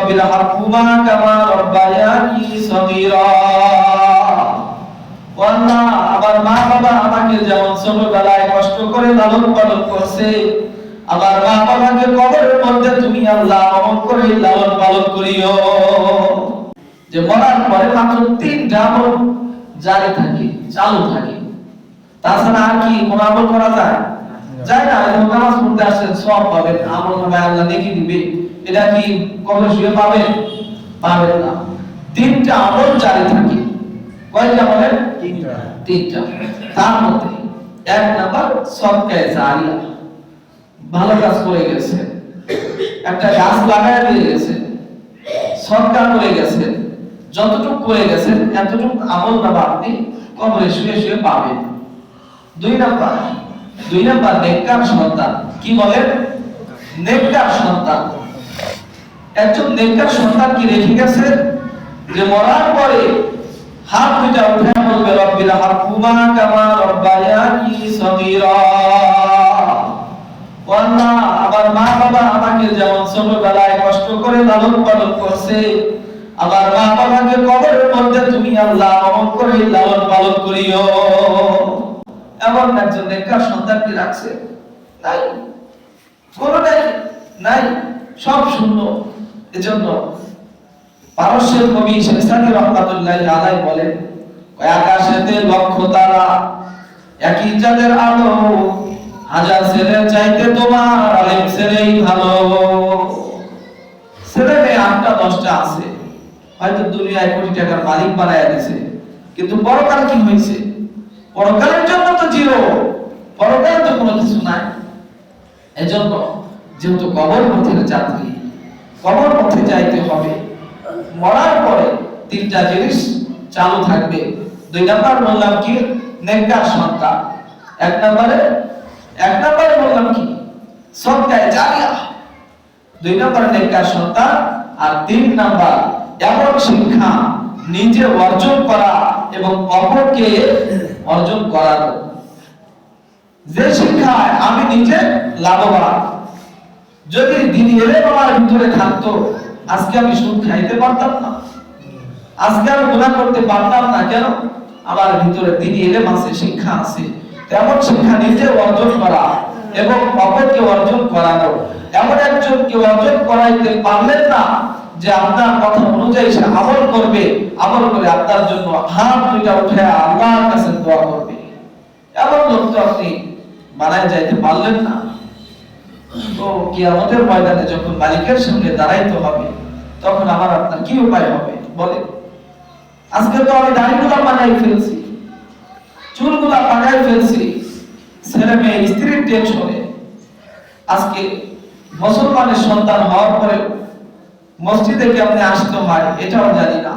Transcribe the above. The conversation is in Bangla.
রব্বিল হারহুমা কামা রাব্বায়ানি সগীরা। আল্লাহ, আমার মা বাবা আমাকে যেমন ছোটবেলায় কষ্ট করে লালন পালন করছে, আমার মা বাবাকে কবরের মধ্যে তুমি আল্লাহ রহম করে লালন পালন করিও। যে মরার পরে মাত্র 3টা আমল জারি থাকে, চালু থাকে, তাছাড়া আর কি কোন আমল করা যায়? যায় না। যখন নামাজ পড়তে আসছেন সব পাবেন, আমল নামায় আল্লাহ নেকি দিবে, এটা কি কবরে শুয়ে পাবেন? পাবেন না। 3টা আমল জারি থাকে। কয়টা বলেন? 3টা। তার মধ্যে 1 নাম্বার সদকায়ে জারিয়া, ভালো কাজ করে গেছে, একটা গাছ লাগায় দিয়ে গেছে, সদকা করে গেছে, যতটুকু করে গেছেন এতটুকু আমল নামা আপনি কবরে শুয়ে শুয়ে পাবেন। 2 নাম্বার নেককার সন্তান। কি বলেন? নেককার সন্তান। একজন নেককার সন্তান কি রেখে গেছে যে মরার পরে হাত দুইটা উঠে বলবে রব্বিল হারহুমা কামা রাব্বায়ানি সগীরা। আল্লাহ, আমার মা বাবা আমাকে যেমন ছোটবেলায় কষ্ট করে লালন পালন করছে, আমার মা বাবাকে কবরের মধ্যে তুমি আল্লাহ রহম করে লালন পালন করিও। এমন একজন নেককার সন্তান কি রাখছে? নাই, কোনটাই নাই, সব শূন্য। এজন্য পারস্যের কবি শেখসানি রহমাতুল্লাহি আলাইহি বলেন, আকাশেতে লক্ষ তারা, একই চাঁদের আলো, হাজার ছেলে চাইতে তোমার আলেম ছেলেই ভালো। ছেলে মেয়ে 8টা 10টা আছে, হয়তো দুনিয়ায় কোটি টাকার মালিক বানায়া দিয়েছে, কিন্তু পরকাল কি হয়েছে? পরকালের জন্য তো জিরো, পরকালে তো কোনো কিছু নাই। এজন্য যেহেতু কবর পথের যাত্রী, কবর পথে যাইতে হবে, মরার পরে 3টা জিনিস চালু থাকবে। 2 নাম্বার বললাম কি? নেককার সন্তান। 1 নাম্বারে বললাম কি? সদকায়ে জারিয়া। 2 নাম্বার নেককার সন্তান, আর 3 নাম্বার এমন শিক্ষা নিজে অর্জন করা এবং অপরকে অর্জন করানো, যে শিক্ষায় আমি নিজে লাভবান। যদি দিন এলে আমার ভিতরে থাকতো, আজকে আমি সুদ খাইতে পারতাম না, আজকে আমি গুনাহ করতে পারতাম না। কেন? আমার ভিতরে দিন এলে আছে, শিক্ষা আছে। তেমন শিক্ষা নিজে অর্জন করা এবং অপরকে অর্জন করানো। এমন একজনকে অর্জন করাইতে পারলেন না যে আপনার কথা অনুযায়ী সে আমল করবে, আমল করে আপনার জন্য হাত দুইটা উঠে আল্লাহর কাছে দোয়া করবে, এমন লোক তো আপনি বানায় যাইতে পারলেন না। তো কিয়ামতের ময়দানে যখন মালিকের সামনে দাঁড়াইতে হবে, তখন আমার আপনার কি উপায় হবে বলেন? আজকে তো আমি দাড়িগুলা বানাই ফেলছি, চুলগুলা পাকাই ফেলছি, ছেলে মেয়ে স্ত্রীর টেনশনে। আজকে মুসলমানের সন্তান হওয়ার পরে মসজিদে কেমনে আসতে হয় এটাও জানি না।